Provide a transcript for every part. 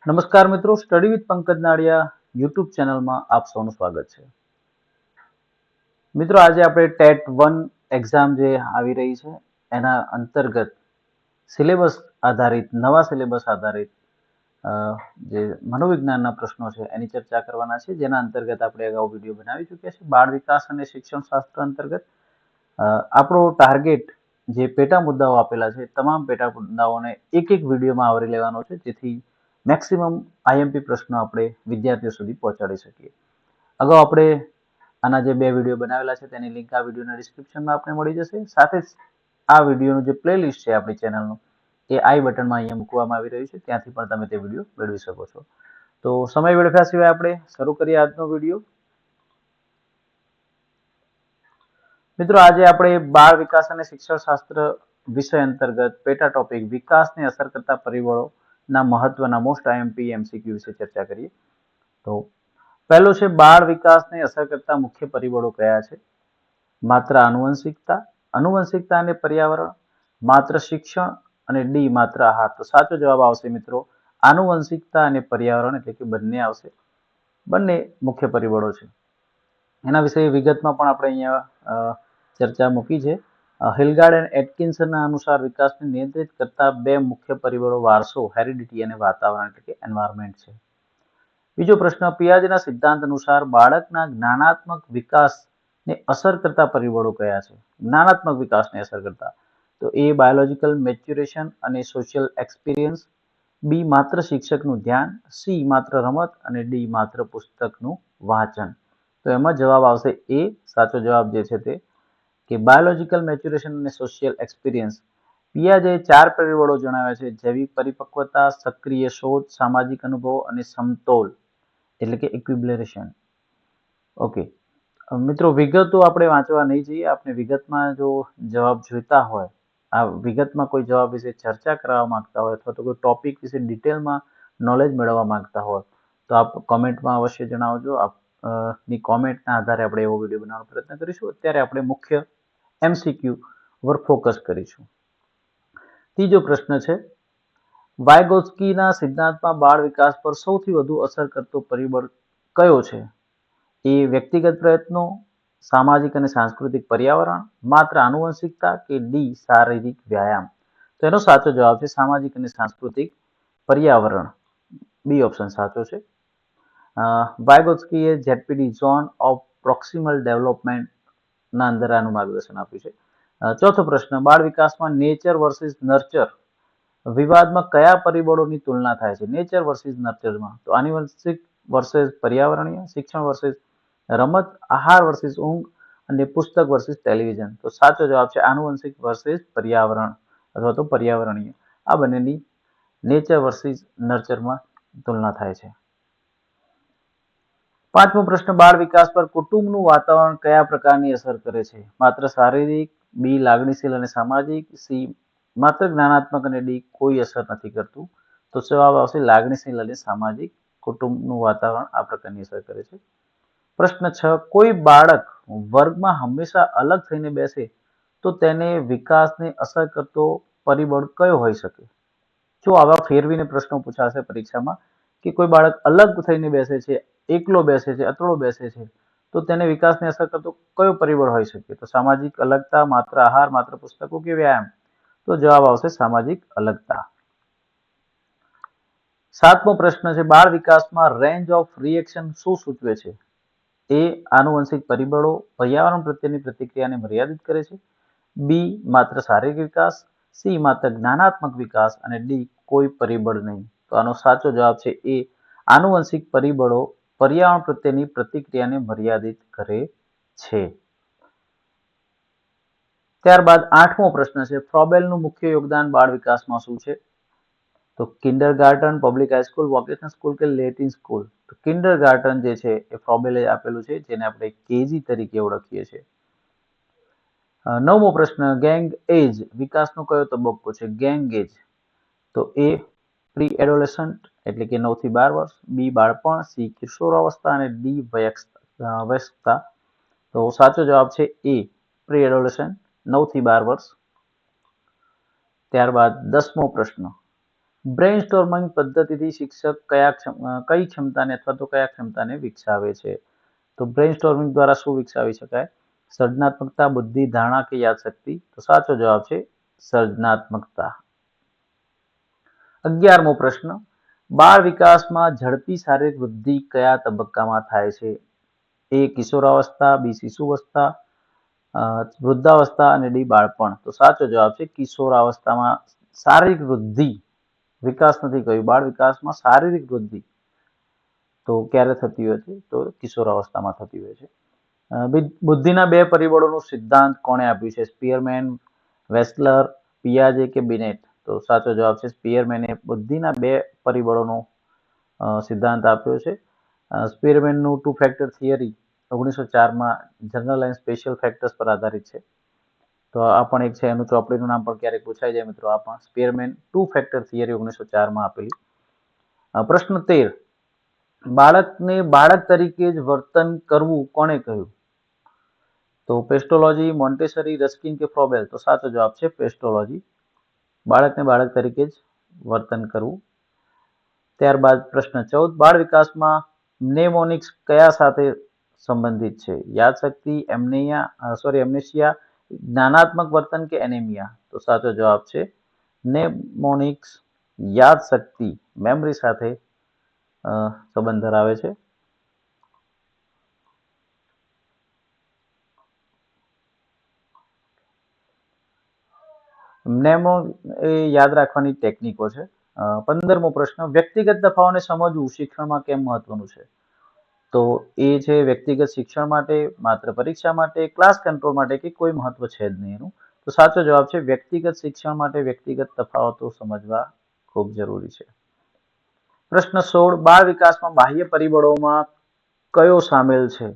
નમસ્કાર મિત્રો, study with Pankaj Nadiya YouTube ચેનલમાં આપ સૌનું સ્વાગત છે. મિત્રો, આજે આપણે ટેટ 1 એક્ઝામ જે આવી રહી છે એના અંતર્ગત સિલેબસ આધારિત નવા સિલેબસ આધારિત જે મનોવિજ્ઞાનના પ્રશ્નો છે એની ચર્ચા કરવાના છે, જેના અંતર્ગત આપણે અગાઉ વિડીયો બનાવી ચૂક્યા છે. બાળ વિકાસ અને શિક્ષણ શાસ્ત્ર અંતર્ગત આપણો ટાર્ગેટ જે પેટા મુદ્દાઓ આપેલા છે તમામ પેટા મુદ્દાઓને એક એક વિડીયોમાં આવરી લેવાનો છે, જેથી મેક્સિમમ આઈએમપી પ્રશ્નો આપણે વિદ્યાર્થીઓ સુધી પહોંચાડી શકીએ. અગાઉ આપણે આના જે 2 વિડીયો બનાવેલા છે તેની લિંક આ વિડીયોના ડિસ્ક્રિપ્શનમાં આપને મળી જશે. સાથે જ આ વિડીયોનું જે પ્લેલિસ્ટ છે આપણી ચેનલનું એ આઈ બટનમાં અહીંયા મૂકવામાં આવી રહ્યું છે, ત્યાંથી પણ તમે તે વિડીયો મેળવી શકો છો. તો સમય વેડફ્યા સિવાય આપણે શરૂ કરીએ આજનો વિડીયો. મિત્રો, આજે આપણે બાળ વિકાસ અને શિક્ષણ શાસ્ત્ર વિષય અંતર્ગત પેટા ટોપિક વિકાસને અસર કરતા પરિબળોના મહત્વના મોસ્ટ આઈએમપી એમસીક્યુ વિશે ચર્ચા કરીએ. તો પહેલો છે બાળ વિકાસને અસર કરતા મુખ્ય પરિબળો કયા છે? માત્ર આનુવંશિકતા અને પર્યાવરણ, માત્ર શિક્ષણ અને ડી માત્ર આહાર. તો સાચો જવાબ આવશે મિત્રો આનુવંશિકતા અને પર્યાવરણ, એટલે કે બંને આવશે. બંને મુખ્ય પરિબળો છે. એના વિશે વિગતમાં પણ આપણે અહીંયા ચર્ચા મૂકી છે. હિલગાર્ડ એન્ડ એટકિન્સનના અનુસાર વિકાસને નિયંત્રિત કરતા 2 મુખ્ય પરિબળો વારસો, હેરિડિટી અને વાતાવરણ, એટલે કે એન્વાયરમેન્ટ છે. બીજો પ્રશ્ન, પિયાજેના સિદ્ધાંત અનુસાર બાળકના જ્ઞાનાત્મક વિકાસને અસર કરતા પરિબળો કયા છે? જ્ઞાનાત્મક વિકાસને અસર કરતા તો એ બાયોલોજિકલ મેચ્યુરેશન અને સોશિયલ એક્સપિરિયન્સ, બી માત્ર શિક્ષકનું ધ્યાન, સી માત્ર રમત અને ડી માત્ર પુસ્તકનું વાંચન. તો એમાં જવાબ આવશે એ. સાચો જવાબ જે છે તે કે બાયોલોજિકલ મેચ્યુરેશન અને સોશિયલ એક્સપિરિયન્સ. પિયાજેએ 4 પરિબળો જણાવ્યા છે: જૈવિક પરિપક્વતા, સક્રિય શોધ, સામાજિક અનુભવો અને સમતોલ, એટલે કે ઇક્વિલિબ્રેશન. ઓકે મિત્રો, વિગતો આપણે વાંચવા નહીં જઈએ. આપણે વિગતમાં જો જવાબ જોઈતા હોય, આ વિગતમાં કોઈ જવાબ વિશે ચર્ચા કરવા માંગતા હોય અથવા તો કોઈ ટોપિક વિશે ડિટેલમાં નોલેજ મેળવવા માંગતા હોય તો આપ કોમેન્ટમાં અવશ્ય જણાવજો. આપની કોમેન્ટના આધારે આપણે એવો વિડીયો બનાવવાનો પ્રયત્ન કરીશું. અત્યારે આપણે મુખ્ય એમસીક્યુ પર ફોકસ કરીશું. ત્રીજો પ્રશ્ન છે, વાયગોત્સ્કીના સિદ્ધાંતમાં બાળ વિકાસ પર સૌથી વધુ અસર કરતો પરિબળ કયો છે? એ વ્યક્તિગત પ્રયત્નો, સામાજિક અને સાંસ્કૃતિક પર્યાવરણ, માત્ર આનુવંશિકતા કે ડી શારીરિક વ્યાયામ. તો એનો સાચો જવાબ છે સામાજિક અને સાંસ્કૃતિક પર્યાવરણ. બી ઓપ્શન સાચો છે. વાયગોત્સ્કીએ ઝેડપીડી ઝોન ઓફ પ્રોક્સિમલ ડેવલપમેન્ટના અંદર આનું માર્ગદર્શન આપ્યું છે. ચોથો પ્રશ્ન, બાળ વિકાસમાં નેચર વર્સિસ નર્ચર વિવાદમાં કયા પરિબળોની તુલના થાય છે? નેચર વર્સિસ નર્ચરમાં તો આનુવંશિક વર્સિસ પર્યાવરણીય, શિક્ષણ વર્સિસ રમત, આહાર વર્સિસ ઊંઘ અને પુસ્તક વર્સિસ ટેલિવિઝન. તો સાચો જવાબ છે આનુવંશિક વર્સિસ પર્યાવરણ અથવા તો પર્યાવરણીય. આ બંનેની નેચર વર્સિસ નર્ચરમાં તુલના થાય છે. પાંચમો પ્રશ્ન, બાળ વિકાસ પર કુટુંબનું વાતાવરણ કયા પ્રકારની અસર કરે છે? માત્ર શારીરિક, બી લાગણીશીલ અને સામાજિક, સી માત્ર જ્ઞાનાત્મક અને ડી કોઈ અસર નથી કરતું. તો જવાબ આવશે લાગણીશીલ અને સામાજિક. કુટુંબનું વાતાવરણ આ પ્રકારની અસર કરે છે. પ્રશ્ન 6, કોઈ બાળક વર્ગમાં હંમેશા અલગ થઈને બેસે તો તેને વિકાસને અસર કરતો પરિબળ કયો હોઈ શકે? જો આવા ફેરવીને પ્રશ્નો પૂછાશે પરીક્ષામાં કે કોઈ બાળક અલગ થઈને બેસે છે, એકલો બેસે છે, અતડો બેસે છે, તો તેને વિકાસને અસર કરતો કયો પરિબળ હોઈ શકે? તો સામાજિક અલગતા, માત્ર આહાર, માત્ર પુસ્તકો કે વ્યાયામ. તો જવાબ આવશે સામાજિક અલગતા. 7મો પ્રશ્ન છે, બાળ વિકાસમાં રેન્જ ઓફ રિએક્શન શું સૂચવે છે? એ આનુવંશિક પરિબળો પર્યાવરણ પ્રત્યેની પ્રતિક્રિયાને મર્યાદિત કરે છે, બી માત્ર શારીરિક વિકાસ, સી માત્ર જ્ઞાનાત્મક વિકાસ અને ડી કોઈ પરિબળ નહીં. તો આનો સાચો જવાબ છે એ આનુવંશિક પરિબળો પર્યાવરણ પ્રત્યેની પ્રતિક્રિયાને મર્યાદિત કરે છે. ત્યારબાદ 8મો પ્રશ્ન છે, ફ્રોબેલનું મુખ્ય યોગદાન બાળ વિકાસમાં શું છે? તો kindergarten, public high school, vocational school કે લેટિન સ્કૂલ. તો કિન્ડરગાર્ટન જે છે એ ફ્રોબેલે આપેલું છે, જેને આપણે કેજી તરીકે ઓળખીએ છીએ. 9મો પ્રશ્ન, ગેંગ એજ વિકાસનો કયો તબક્કો છે? ગેંગ એજ તો એ પ્રી એડોલેસન્ટ એટલે કે 9 થી 12 વર્ષ, બી બાળપણ, સી કિશોરાવસ્થા અને ડી વયસ્કતા. તો સાચો જવાબ છે એ પ્રી એડોલેસન્ટ 9 થી 12 વર્ષ. ત્યારબાદ 10મો પ્રશ્ન, બ્રેઇનસ્ટોર્મિંગ પદ્ધતિથી શિક્ષક કઈ ક્ષમતાને અથવા તો કયા ક્ષમતાને વિકસાવે છે? તો બ્રેઇનસ્ટોર્મિંગ દ્વારા શું વિકસાવી શકાય? સર્જનાત્મકતા, બુદ્ધિ, ધારણા કે યાદશક્તિ? તો સાચો જવાબ છે સર્જનાત્મકતા. 11મો પ્રશ્ન, બાળ વિકાસમાં ઝડપી શારીરિક વૃદ્ધિ કયા તબક્કામાં થાય છે? એ કિશોરાવસ્થા, બી શિશુઅવસ્થા, વૃદ્ધાવસ્થા અને ડી બાળપણ. તો સાચો જવાબ છે કિશોરાવસ્થામાં શારીરિક વૃદ્ધિ, વિકાસ નથી કહ્યું, બાળ વિકાસમાં શારીરિક વૃદ્ધિ તો ક્યારે થતી હોય છે? તો કિશોરાવસ્થામાં થતી હોય છે. બુદ્ધિના બે પરિબળોનું સિદ્ધાંત કોણે આપ્યું છે? સ્પીયરમેન, વેસ્લર, પિયાજે કે બિનેટ? તો સાચો જવાબ છે સ્પીયરમેને બુદ્ધિના બે પરિબળોનો સિદ્ધાંત આપ્યો છે. સ્પીયરમેનનું ટુ ફેક્ટર થિયરી 1904માં જનરલ એન્ડ સ્પેશિયલ ફેક્ટર્સ પર આધારિત છે. તો આ પણ એક છે, એનું ચોપડીનું નામ પણ ક્યારેક પૂછાઈ જાય મિત્રો. આ પણ સ્પીયરમેન ટુ ફેક્ટર થિયરી 1904માં આપેલી. પ્રશ્ન 13, બાળકને બાળક તરીકે જ વર્તન કરવું કોણે કહ્યું? તો પેસ્ટોલોજી, મોન્ટેસરી, રસ્કિન કે ફ્રોબેલ? તો સાચો જવાબ છે પેસ્ટોલોજી, બાળકને બાળક તરીકે જ વર્તન કરવું. ત્યારબાદ પ્રશ્ન 14, બાળ વિકાસમાં નેમોનિક્સ કયા સાથે સંબંધિત છે? યાદશક્તિ, એમનેશિયા, જ્ઞાનાત્મક વર્તન કે એનેમિયા? તો સાચો જવાબ છે નેમોનિક્સ યાદશક્તિ, મેમરી સાથે સંબંધ ધરાવે છે. નેમો એ યાદ રાખવાની ટેકનિકો છે. 15મો પ્રશ્ન, વ્યક્તિગત તફાવતને સમજવું શિક્ષણમાં કેમ મહત્વનું છે? તો એ છે વ્યક્તિગત શિક્ષણ માટે, માત્ર પરીક્ષા માટે, ક્લાસ કંટ્રોલ માટે કે કોઈ મહત્વ છે જ નહીં એનું? તો સાચો જવાબ છે વ્યક્તિગત શિક્ષણ માટે વ્યક્તિગત તફાવતો સમજવા ખૂબ જરૂરી છે. પ્રશ્ન 16, બાળ વિકાસમાં બાહ્ય પરિબળોમાં કયો સામેલ છે?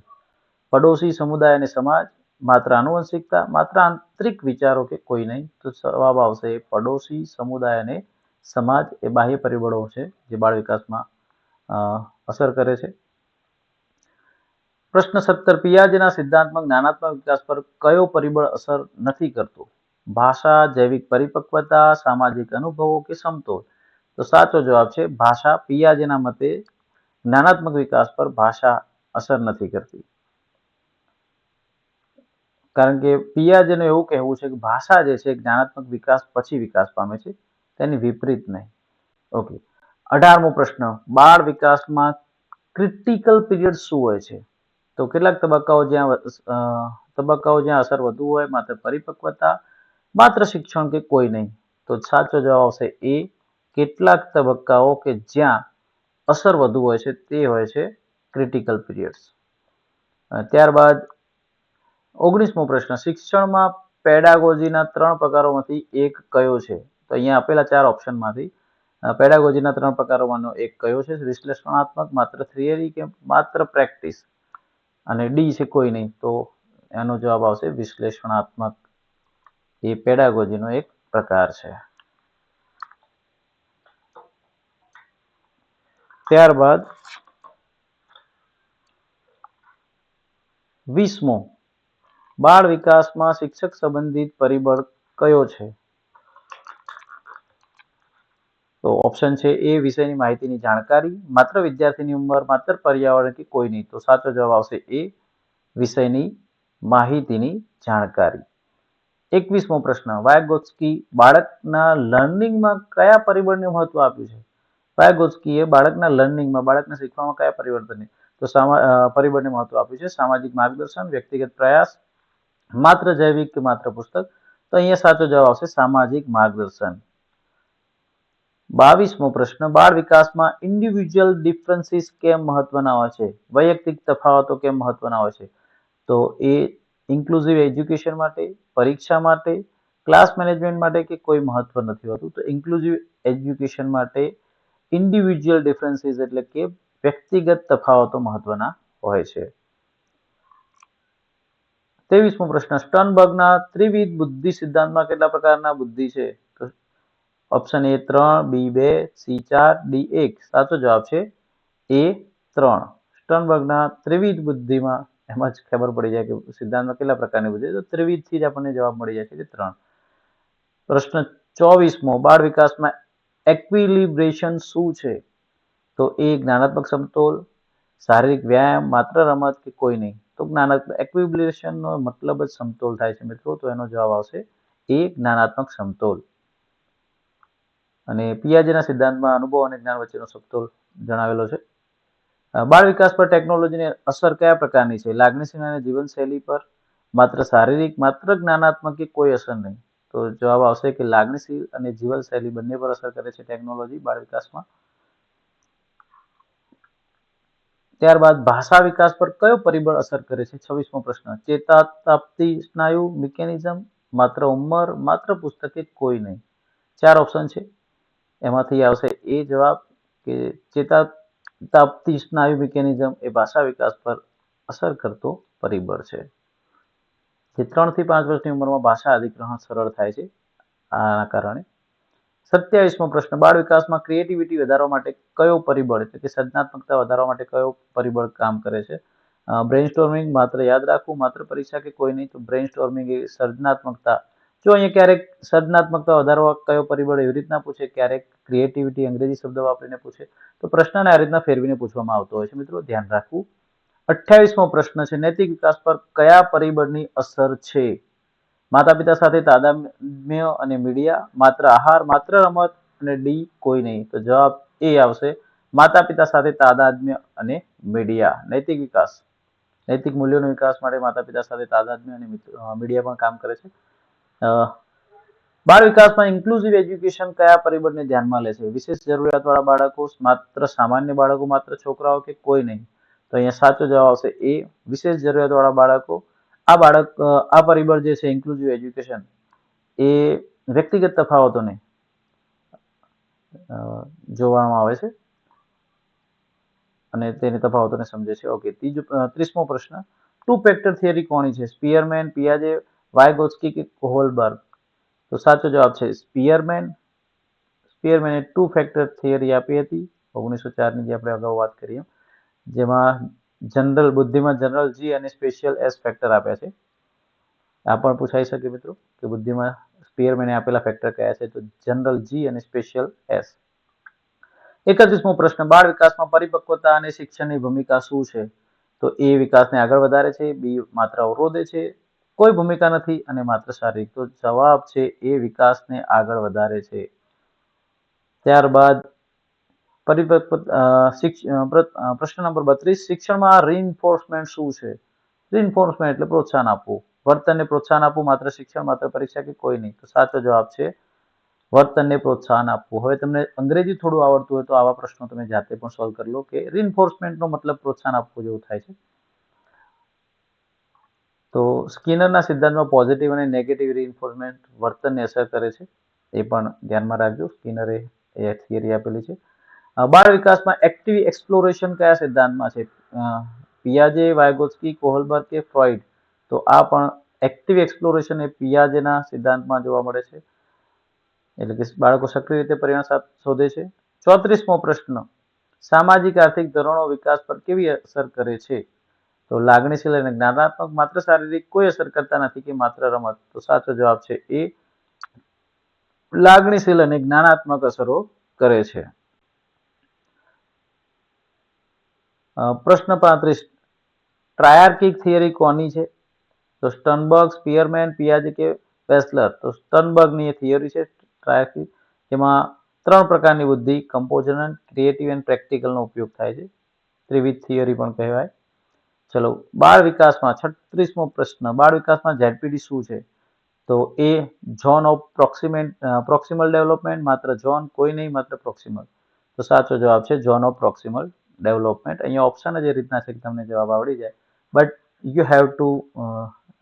પડોશી, સમુદાય અને સમાજ, માત્ર આનુવંશિકતા, માત્ર આંતરિક વિચારો કે કોઈ નહીં? તો જવાબ આવશે પડોશી, સમુદાય અને સમાજ એ બાહ્ય પરિબળો છે જે બાળ વિકાસમાં અસર કરે છે. પ્રશ્ન 17, પિયાજેના સિદ્ધાંતમાં જ્ઞાનાત્મક વિકાસ પર કયો પરિબળ અસર નથી કરતો? ભાષા, જૈવિક પરિપક્વતા, સામાજિક અનુભવો કે સમતોલ? તો સાચો જવાબ છે ભાષા. પિયાજેના મતે જ્ઞાનાત્મક વિકાસ પર ભાષા અસર નથી કરતી, કારણ કે પિયાજેનું એવું કહેવું છે કે ભાષા જે છે જ્ઞાનાત્મક વિકાસ પછી વિકાસ પામે છે, તેની વિપરીત નહીં. ઓકે. 18મો પ્રશ્ન, બાળ વિકાસમાં ક્રિટિકલ પીરિયડ શું હોય છે? તો કેટલાક તબક્કાઓ જ્યાં અસર વધુ હોય, માત્ર પરિપક્વતા, માત્ર શિક્ષણ કે કોઈ નહીં? તો સાચો જવાબ આવશે એ, કેટલાક તબક્કાઓ કે જ્યાં અસર વધુ હોય છે તે હોય છે ક્રિટિકલ પીરિયડ્સ. ત્યારબાદ 19મો પ્રશ્ન, શિક્ષણમાં પેડાગોજીના 3 પ્રકારોમાંથી એક કયો છે? તો અહીંયા આપેલા 4 ઓપ્શનમાંથી પેડાગોજીના 3 પ્રકારોમાંનો એક કયો છે? વિશ્લેષણાત્મક, માત્ર થિયરી કે માત્ર પ્રેક્ટિસ? અને ડી છે કોઈ નહીં. તો એનો જવાબ આવશે વિશ્લેષણાત્મક, એ પેડાગોજીનો એક પ્રકાર છે. ત્યારબાદ 20મો, બાળ વિકાસમાં શિક્ષક સંબંધિત પરિબળ કયો છે? તો ઓપ્શન છે એ, વિષયની માહિતીની જાણકારી, માત્ર વિદ્યાર્થીની ઉંમર, માત્ર પર્યાવરણ કે કોઈ નહીં? તો સાચો જવાબ આવશે એ, વિષયની માહિતીની જાણકારી. 21મો પ્રશ્ન, વાયગોત્સ્કી બાળકના લર્નિંગમાં કયા પરિબળને મહત્વ આપ્યું છે? વાયગોત્સ્કીએ બાળકના લર્નિંગમાં, બાળકને શીખવામાં કયા પરિબળને મહત્વ આપ્યું છે? સામાજિક માર્ગદર્શન, વ્યક્તિગત પ્રયાસ, માત્ર જૈવિક કે માત્ર પુસ્તક? તો અહીંયા સાચો જવાબ આવશે સામાજિક માર્ગદર્શન. 22મો પ્રશ્ન, બાળ વિકાસમાં ઇન્ડિવિજ્યુઅલ ડિફરન્સીસ કેમ મહત્વના હોય છે? વૈયક્તિક તફાવતો કેમ મહત્વના હોય છે? તો એ ઇન્ક્લુઝિવ એજ્યુકેશન માટે, પરીક્ષા માટે, ક્લાસ મેનેજમેન્ટ માટે કે કોઈ મહત્વ નથી હોતું? તો ઇન્ક્લુઝિવ એજ્યુકેશન માટે ઇન્ડિવિજ્યુઅલ ડિફરન્સીસ એટલે કે વ્યક્તિગત તફાવતો મહત્વના હોય છે. 23મો પ્રશ્ન, સ્ટર્નબર્ગના ત્રિવિધ બુદ્ધિ સિદ્ધાંતમાં કેટલા પ્રકારના બુદ્ધિ છે? તો option A 3, B 2, C 4, D 1? સાચો જવાબ છે એ 3. સ્ટર્નબર્ગના ત્રિવિધ બુદ્ધિમાં એમાં જ ખબર પડી જાય કે સિદ્ધાંતમાં કેટલા પ્રકારની બુદ્ધિ, તો ત્રિવિધથી જ આપણને જવાબ મળી જાય છે કે 3. પ્રશ્ન 24મો, બાળ વિકાસમાં એક્વિલિબ્રેશન શું છે? તો એ જ્ઞાનાત્મક સમતોલ, શારીરિક વ્યાયામ, માત્ર રમત કે કોઈ નહીં. તો જ્ઞાનાત્મક એક્વિલિબ્રેશનનો મતલબ જ સમતોલ થાય છે મિત્રો. તો એનો જવાબ આવશે એ જ્ઞાનાત્મક સમતોલ. અને પિયાજેના સિદ્ધાંતમાં અનુભવ અને જ્ઞાન વચ્ચેનો સમતોલ જણાવેલો છે. બાળ વિકાસ પર ટેકનોલોજીની અસર કયા પ્રકારની છે? લાગણીશીલ અને જીવનશૈલી પર, માત્ર શારીરિક, માત્ર જ્ઞાનાત્મક કે કોઈ અસર નહીં. તો જવાબ આવશે કે લાગણીશીલ અને જીવનશૈલી બંને પર અસર કરે છે ટેકનોલોજી બાળ વિકાસમાં. ત્યારબાદ ભાષા વિકાસ પર કયો પરિબળ અસર કરે છે? 26મો પ્રશ્ન. ચેતાપ્તી સ્નાયુ મિકેનિઝમ, માત્ર ઉંમર, માત્ર પુસ્તક કે કોઈ નહીં. 4 ઓપ્શન છે, એમાંથી આવશે એ જવાબ કે ચેતાપ્તી સ્નાયુ મિકેનિઝમ એ ભાષા વિકાસ પર અસર કરતો પરિબળ છે. જે 3 થી 5 વર્ષની ઉંમરમાં ભાષા અધિગ્રહણ સરળ થાય છે આના કારણે. 27મો પ્રશ્ન. બાળ વિકાસમાં ક્રિએટિવિટી વધારવા માટે કયો પરિબળ એટલે કે સર્જનાત્મકતા વધારવા માટે કયો પરિબળ કામ કરે છે? બ્રેઇનસ્ટોર્મિંગ, માત્ર યાદ રાખવું, માત્ર પરીક્ષા કે કોઈ નહીં. તો બ્રેઇનસ્ટોર્મિંગ એ સર્જનાત્મકતા. જો અહીંયા ક્યારેક સર્જનાત્મકતા વધારવા કયો પરિબળ એવી રીતના પૂછે, ક્યારેક ક્રિએટિવિટી અંગ્રેજી શબ્દ વાપરીને પૂછે, તો પ્રશ્નને આ રીતના ફેરવીને પૂછવામાં આવતો હોય છે મિત્રો, ધ્યાન રાખવું. 28મો પ્રશ્ન છે. નૈતિક વિકાસ પર કયા પરિબળની અસર છે? માતા પિતા સાથે તાદાત્મ્ય અને મીડિયા, માત્ર આહાર, માત્ર રમત અને ડી કોઈ નહીં. તો જવાબ એ આવશે માતા પિતા સાથે તાદાત્મ્ય અને મીડિયા. નૈતિક વિકાસ, નૈતિક મૂલ્યોનો વિકાસ માટે માતા પિતા સાથે તાદાત્મ્ય અને મીડિયા પણ કામ કરે છે. બાળ વિકાસમાં ઇન્ક્લુઝિવ એજ્યુકેશન કયા પરિબળને ધ્યાનમાં લે છે? વિશેષ જરૂરિયાતવાળા બાળકો, માત્ર સામાન્ય બાળકો, માત્ર છોકરાઓ કે કોઈ નહીં. તો અહીંયા સાચો જવાબ આવશે એ વિશેષ જરૂરિયાતવાળા બાળકો. આ પરિબળ જે છે ઇન્ક્લુઝિવ એજ્યુકેશન એ વ્યક્તિગત તફાવતોને જોવામાં આવે છે અને તેની તફાવતોને સમજે છે. ઓકે, 30મો પ્રશ્ન. ટુ ફેક્ટર થિયરી કોની છે? સ્પીયરમેન, પિયાજે, વાયગોત્સ્કી કે હોલબર્ગ? તો સાચો જવાબ છે સ્પીયરમેન. સ્પીયરમેને ટુ ફેક્ટર થિયરી આપી હતી 1904ની, જે આપણે અગાઉ વાત કરી, જેમાં જનરલ બુદ્ધિમાં જનરલ જી અને સ્પેશિયલ એસ ફેક્ટર આપ્યા છે. આ પણ પૂછાઈ શકે મિત્રો કે બુદ્ધિમાં સ્પીયરમેને આપેલા ફેક્ટર કયા છે? તો જનરલ જી અને સ્પેશિયલ એસ. 31મો પ્રશ્ન. બાળ વિકાસમાં પરિપક્વતા અને શિક્ષણની ભૂમિકા શું છે? તો એ વિકાસને આગળ વધારે છે, બી માત્ર અવરોધે છે, કોઈ ભૂમિકા નથી અને માત્ર શારીરિક. તો જવાબ છે એ વિકાસને આગળ વધારે છે. ત્યારબાદ પ્રશ્ન નંબર 32. શિક્ષણમાં રીઇન્ફોર્સમેન્ટ શું છે? રીઇન્ફોર્સમેન્ટ એટલે પ્રોત્સાહન આપવું. વર્તનને પ્રોત્સાહન આપવું, માત્ર શિક્ષણ, માત્ર પરીક્ષા કે કોઈ નહીં. તો સાચો જવાબ છે વર્તનને પ્રોત્સાહન આપવું. હવે તમને અંગ્રેજી થોડું આવડતું હોય તો આવા પ્રશ્નો તમે જાતે પણ સોલ્વ કરી લો કે રીઇન્ફોર્સમેન્ટનો મતલબ પ્રોત્સાહન આપવું જેવું થાય છે. તો સ્કિનરના સિદ્ધાંતમાં પોઝિટિવ અને નેગેટિવ રીઇન્ફોર્સમેન્ટ વર્તનને અસર કરે છે, એ પણ ધ્યાનમાં રાખજો. સ્કિનરે એ થિયરી આપેલી છે. બાળ વિકાસમાં એક્ટિવ એક્સપ્લોરેશન કયા સિદ્ધાંતમાં છે? પિયાજે, વાયગોત્સ્કી, કોહલબર્ગ કે ફ્રોઇડ? તો આ પણ એક્ટિવ એક્સપ્લોરેશન એ પિયાજેના સિદ્ધાંતમાં જોવા મળે છે. એટલે કે બાળકો સક્રિય રીતે પરિણામ શોધે છે. 34મો પ્રશ્ન. સામાજિક આર્થિક ધોરણો વિકાસ પર કેવી અસર કરે છે? તો લાગણીશીલ અને જ્ઞાનાત્મક, માત્ર શારીરિક, કોઈ અસર કરતા નથી કે માત્ર રમત? તો સાચો જવાબ છે એ લાગણીશીલ અને જ્ઞાનાત્મક અસરો કરે છે. પ્રશ્ન 35. ટ્રાયાર્કિક થિયરી કોની છે? તો સ્ટર્નબર્ગ, સ્પીયરમેન, પિયાજે કે વેસ્લર? તો સ્ટર્નબર્ગની થિયરી છે ટ્રાયાર્કિક. જેમાં 3 પ્રકારની બુદ્ધિ, કમ્પોઝનન્ટ, ક્રિએટિવ અને પ્રેક્ટિકલનો ઉપયોગ થાય છે. ત્રિવિધ થિયરી પણ કહેવાય. ચલો, બાળ વિકાસમાં 36મો પ્રશ્ન. બાળ વિકાસમાં ઝેડપીડી શું છે? તો એ ઝોન ઓફ પ્રોક્સિમલ ડેવલપમેન્ટ, માત્ર ઝોન, કોઈ નહીં, માત્ર પ્રોક્સિમલ. તો સાચો જવાબ છે ઝોન ઓફ પ્રોક્સિમલ ડેવલપમેન્ટ. અહીંયા ઓપ્શન જ એ રીતના છે કે તમને જવાબ આવડી જાય, but you have to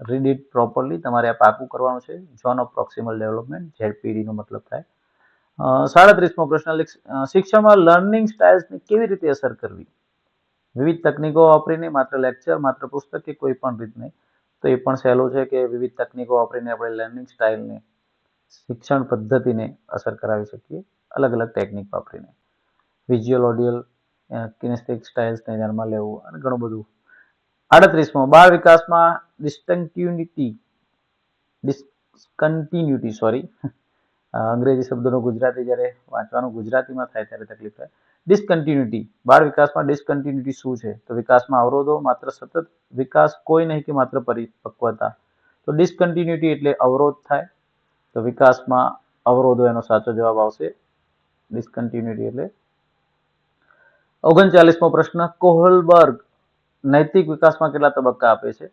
read it properly. તમારે આ પાકું કરવાનું છે. ઝોન ઓફ પ્રોક્સિમલ ડેવલપમેન્ટ, ઝેડપીડી નો મતલબ થાય. 37મો પ્રશ્ન. શિક્ષણમાં લર્નિંગ સ્ટાઇલ્સને કેવી રીતે અસર કરવી? વિવિધ તકનીકો વાપરીને, માત્ર લેક્ચર, માત્ર પુસ્તક કે કોઈ પણ રીત નહીં. તો એ પણ સહેલું છે કે વિવિધ તકનીકો વાપરીને આપણે લર્નિંગ સ્ટાઇલને, શિક્ષણ પદ્ધતિને અસર કરાવી શકીએ, અલગ અલગ ટેકનિક વાપરીને. વિઝ્યુઅલ, ઓડિયલ, કિનેસ્થેટિક સ્ટાઇલ્સને ધ્યાનમાં લેવું અને ઘણું બધું. 38મો. બાળ વિકાસમાં ડિસ્કન્ટિન્યુટી અંગ્રેજી શબ્દોનું ગુજરાતી જ્યારે વાંચવાનું ગુજરાતીમાં થાય ત્યારે તકલીફ થાય. ડિસકન્ટિન્યુટી, બાળ વિકાસમાં ડિસકન્ટિન્યુટી શું છે? તો વિકાસમાં અવરોધો, માત્ર સતત વિકાસ, કોઈ નહીં કે માત્ર પરિપક્વતા. તો ડિસકન્ટિન્યુટી એટલે અવરોધ થાય, તો વિકાસમાં અવરોધો એનો સાચો જવાબ આવશે. ડિસકન્ટિન્યુટી એટલે. 39મો પ્રશ્ન, કોહલબર્ગ નૈતિક વિકાસમાં કેટલા તબક્કા આપે છે?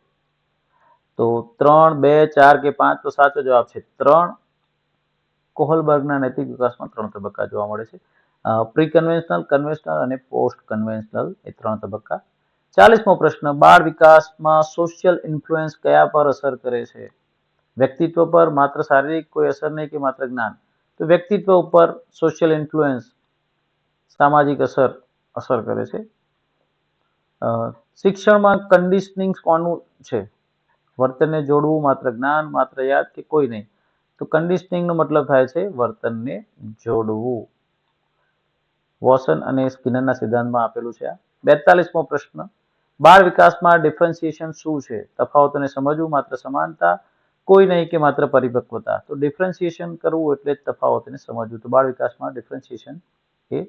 તો 3, 2, 4 કે 5. તો સાચો જવાબ છે 3. કોહલબર્ગના નૈતિક વિકાસમાં 3 તબક્કા જોવા મળે છે. પ્રી કન્વેન્શનલ, કન્વેન્શનલ અને પોસ્ટ કન્વેન્શનલ, એ 3 તબક્કા. 40મો પ્રશ્ન, બાળ વિકાસમાં સોશિયલ ઇન્ફ્લુએન્સ કયા પર અસર કરે છે? વ્યક્તિત્વ પર, માત્ર શારીરિક, કોઈ અસર નહીં કે માત્ર જ્ઞાન? તો વ્યક્તિત્વ ઉપર સોશિયલ ઇન્ફ્લુએન્સ, સામાજિક અસર કરે છે. શિક્ષણમાં કન્ડિશનિંગ કોનું છે? વર્તનને જોડવું, માત્ર જ્ઞાન, માત્ર યાદ કે કોઈ નહીં? તો કન્ડિશનિંગ નો મતલબ થાય છે વર્તનને જોડવું. વોશન અને સ્કિનરના સિદ્ધાંતમાં આપેલું છે. 42મો પ્રશ્ન, બાળ વિકાસમાં ડિફરન્સિએશન શું છે? તફાવતોને સમજવું, માત્ર સમાનતા, કોઈ નહીં કે માત્ર પરિપક્વતા? તો ડિફરન્સિએશન કરવું એટલે તફાવતોને સમજવું. તો બાળ વિકાસમાં ડિફરન્સિએશન એ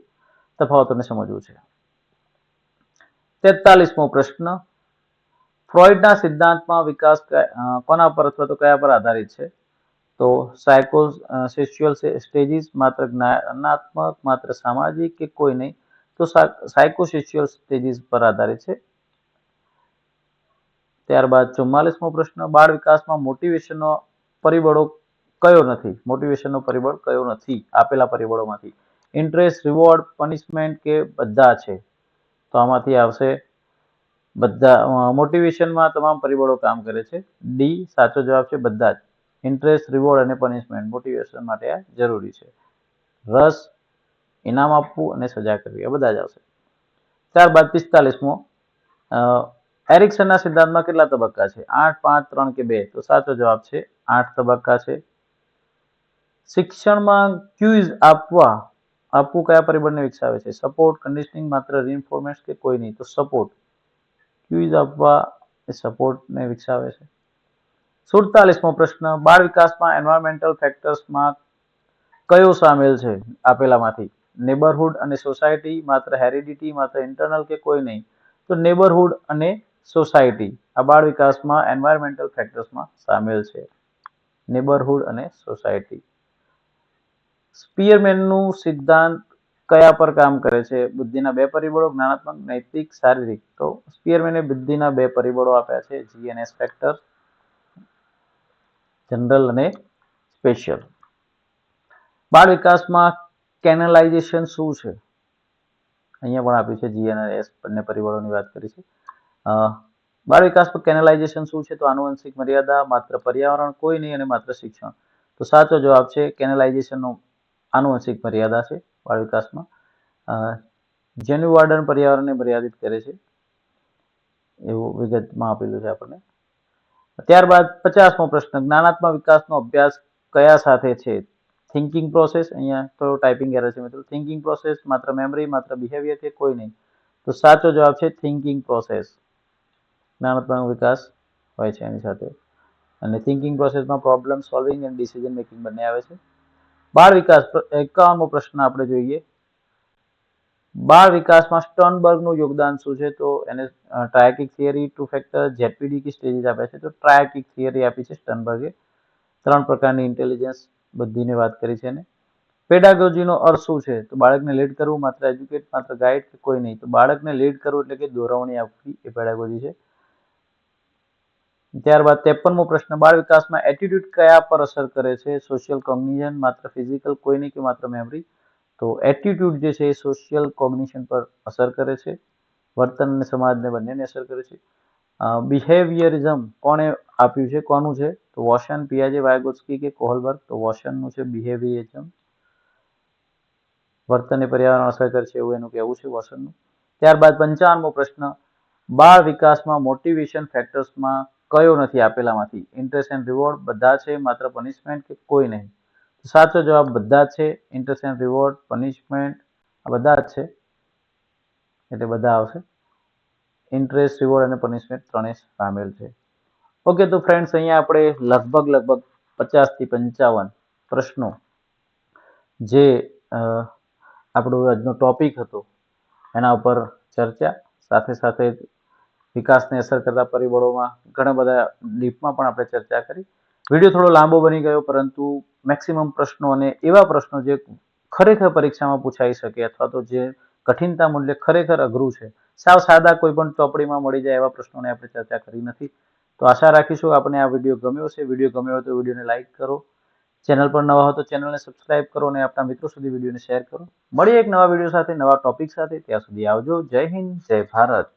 તફાવતોને સમજવું છે. 43મો પ્રશ્ન, ફ્રોઈડના સિદ્ધાંતમાં વિકાસ કોના પર અથવા તો કયા પર આધારિત છે? તો સાયકોસેક્સ્યુઅલ સ્ટેજીસ, માત્ર જ્ઞાનાત્મક, માત્ર સામાજિક કે કોઈ નહીં? તો સાયકોસેક્સ્યુઅલ સ્ટેજીસ પર આધારિત છે. ત્યારબાદ 44મો પ્રશ્ન, બાળ વિકાસમાં મોટિવેશનનો પરિબળો કયો નથી? મોટિવેશનનો પરિબળ કયો નથી આપેલા પરિબળોમાંથી? ઇન્ટરેસ્ટ, રિવોર્ડ, પનિશમેન્ટ કે બધા છે? તો આમાંથી આવશે બધા. મોટિવેશનમાં તમામ પરિબળો કામ કરે છે. ડી સાચો જવાબ છે, બધા જ. ઇન્ટરેસ્ટ, રિવોર્ડ અને પનિશમેન્ટ મોટિવેશન માટે આ જરૂરી છે. રસ, ઇનામ આપવું અને સજા કરવી, આ બધા જ આવશે. ત્યારબાદ 45મો, એરિક્સનના સિદ્ધાંતમાં કેટલા તબક્કા છે? 8, 5, 3 કે 2? તો સાચો જવાબ છે 8 તબક્કા છે. શિક્ષણમાં ક્યુઝ આપવું કયા પરિબળને વિકસાવે છે? સપોર્ટ, કન્ડિશનિંગ, માત્ર રીઇન્ફોર્સમેન્ટ કે કોઈ નહીં? તો સપોર્ટ. ક્યુઝ આપવા એ સપોર્ટને વિકસાવે છે. 47મો પ્રશ્ન, બાળ વિકાસમાં એન્વાયરમેન્ટલ ફેક્ટર્સમાં કયો સામેલ છે આપેલામાંથી? નેબરહુડ અને સોસાયટી, માત્ર હેરિડિટી, માત્ર ઇન્ટરનલ કે કોઈ નહીં? તો નેબરહુડ અને સોસાયટી આ બાળ વિકાસમાં એન્વાયરમેન્ટલ ફેક્ટર્સમાં સામેલ છે. નેબરહુડ અને સોસાયટી. સ્પીયરમેનનું સિદ્ધાંત કયા પર કામ કરે છે? બુદ્ધિના 2 પરિબળો, જ્ઞાનાત્મક, નૈતિક, શારીરિક? તો સ્પીયરમેને બુદ્ધિના 2 પરિબળો આપ્યા છે, જી અને એસ ફેક્ટર, જનરલ અને સ્પેશિયલ. બાળ વિકાસમાં કેનલાઇઝેશન શું છે? અહીંયા પણ આપ્યું છે, જી અને એસ બંને પરિબળોની વાત કરી છે. બાળ વિકાસમાં કેનલાઇઝેશન શું છે? તો આનુવંશિક મર્યાદા, માત્ર પર્યાવરણ, કોઈ નહીં અને માત્ર શિક્ષણ? તો સાચો જવાબ છે કેનલાઇઝેશનનો આનુવંશિક મર્યાદા છે બાળ વિકાસમાં. જેનું વર્ણન પર્યાવરણને મર્યાદિત કરે છે એવું વિગતમાં આપેલું છે આપણને. ત્યારબાદ 50મો પ્રશ્ન, જ્ઞાનાત્મક વિકાસનો અભ્યાસ કયા સાથે છે? થિંકિંગ પ્રોસેસ, અહીંયા તો ટાઈપિંગ એરર છે મિત્રો. થિંકિંગ પ્રોસેસ, માત્ર મેમરી, માત્ર બિહેવિયર કે કોઈ નહીં? તો સાચો જવાબ છે થિંકિંગ પ્રોસેસ. જ્ઞાનાત્મક વિકાસ હોય છે એની સાથે. અને થિંકિંગ પ્રોસેસમાં પ્રોબ્લેમ સોલ્વિંગ અને ડિસિઝન મેકિંગ બંને આવે છે. બાળ વિકાસ 51મો પ્રશ્ન આપણે જોઈએ. બાળ વિકાસમાં સ્ટર્નબર્ગનું યોગદાન શું છે? તો એને ટ્રાયકિક થિયરી, 2 ફેક્ટર, જેપીડી કે સ્ટેજીસ આપ્યા છે. તો ટ્રાયકિક થિયરી આપી છે સ્ટર્નબર્ગે. 3 પ્રકારની ઇન્ટેલિજન્સ બુદ્ધિની વાત કરી છે એને. પેડાગોજીનો અર્થ શું છે? તો બાળકને લીડ કરવું, માત્ર એજ્યુકેટ, માત્ર ગાઈડ કે કોઈ નહીં? તો બાળકને લીડ કરવું એટલે કે દોરવણી આપવી એ પેડાગોજી છે. ત્યારબાદ 53મો પ્રશ્ન, બાળ વિકાસમાં એટીટ્યુડ કયા પર અસર કરે છે? સોશિયલ કોગ્નિશન, માત્ર ફિઝિકલ, કોઈ નહીં કે માત્ર મેમરી? તો એટીટ્યુડ જે છે એ સોશિયલ કોગ્નિશન પર અસર કરે છે. વર્તન અને સમાજને બંનેને અસર કરે છે. બિહેવિયરિઝમ કોણે આપ્યું છે? કોનું છે? તો વોશન, પિયાજે, વાયગોત્સ્કી કે કોહલબર્ગ? તો વોશનનું છે બિહેવિયરિઝમ. વર્તનને પર્યાવરણ અસર કરે છે એવું એનું કહેવું છે વોશનનું. ત્યારબાદ 55મો પ્રશ્ન, બાળ વિકાસમાં મોટિવેશન ફેક્ટર્સમાં કયો નથી આપેલામાંથી? ઇન્ટરેસ્ટ એન્ડ રિવોર્ડ, બધા છે, માત્ર પનિશમેન્ટ કે કોઈ નહીં? સાચો જવાબ બધા છે. ઇન્ટરેસ્ટ એન્ડ રિવોર્ડ, પનિશમેન્ટ આ બધા જ છે એટલે બધા આવશે. ઇન્ટરેસ્ટ, રિવોર્ડ અને પનિશમેન્ટ ત્રણેય સામેલ છે. ઓકે, તો ફ્રેન્ડ્સ અહીંયા આપણે લગભગ 50 થી 55 પ્રશ્નો જે આપણો આજનો ટોપિક હતો એના ઉપર ચર્ચા, સાથે સાથે વિકાસને અસર કરતા પરિબળોમાં ઘણા બધા ડીપમાં પણ આપણે ચર્ચા કરી. વિડીયો થોડો લાંબો બની ગયો, પરંતુ મેક્સિમમ પ્રશ્નો અને એવા પ્રશ્નો જે ખરેખર પરીક્ષામાં પૂછાઈ શકે અથવા તો જે કઠિનતા મૂલ્ય ખરેખર અઘરું છે, સાવ સાદા કોઈ પણ ચોપડીમાં મળી જાય એવા પ્રશ્નોને આપણે ચર્ચા કરી નથી. તો આશા રાખીશું આપણે આ વિડીયો ગમ્યો છે. વિડીયો ગમ્યો હોય તો વિડીયોને લાઈક કરો, ચેનલ પર નવા હો તો ચેનલને સબસ્ક્રાઇબ કરો અને આપણા મિત્રો સુધી વિડીયોને શેર કરો. મળીએ એક નવા વિડીયો સાથે, નવા ટોપિક સાથે. ત્યાં સુધી આવજો. જય હિન્દ, જય ભારત.